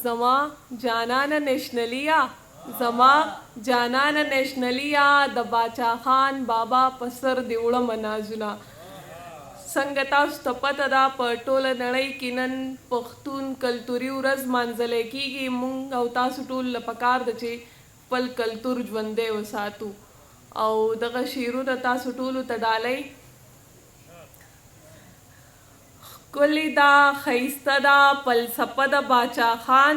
زما جانان نشنلیا زما جانان نشنلیا د باچا خان بابا پسر دیوړه منازونه څنګه تاسو ته پته ده په ټوله نړۍ کې نن پښتون کلتوري ورځ مانځلی کېږي. موږ او تاسو ټول له پکار ده چې خپل کلتور ژوندی وساتو او دغه شعرونه تاسو ټولو ته ډالۍ. ښکلې ده ښایسته ده فلسفه د باچا خان،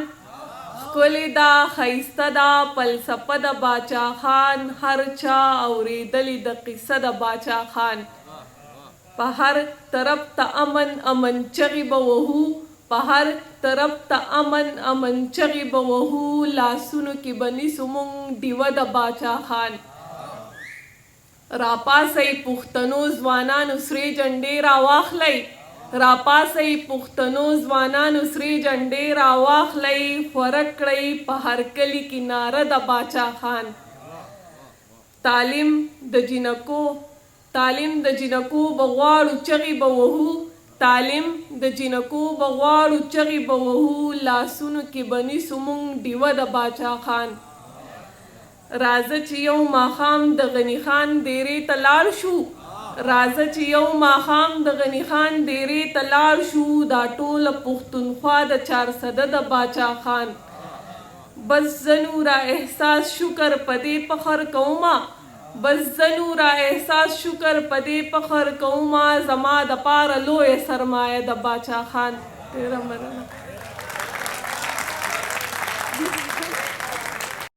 ښکلې ده ښایسته ده فلسفه د باچا خان، هر چا اورېدلې د قصه د باچا خان. په هر طرف ته امن امن چغې به وهو، په هر طرف ته امن امن چغې به وهو، لاسونو کې به نیسو موږ ډیوه د باچا خان. راپاسئ پښتنو ځوانانو سرې جنډې راواخلئ، راپاسئ پښتنو ځوانانو سرې جنډې راواخلئ، خوره کړئ په هر کلي کې ناره د باچا خان. تعلیم د جنکو به غواړو چغې به وهو، تعلیم د جنکو به غواړو چغې به وهو، لاسونو کې به نیسو موږ ډیوه د باچا خان. راځه چې یو ماښام د غني خان دیرې ته لاړ شو، راځه چې یو ماښام د غني خان دیرې ته لاړ شو، دا ټوله پښتونخوا د چارسده د باچا خان. بس زه نوره احساس شکر په دې فخر کومه، بس زه نوره احساس شکر په دې فخر کومه، زما دپاره لویه سرمایه د باچا خان. ډېره مننه.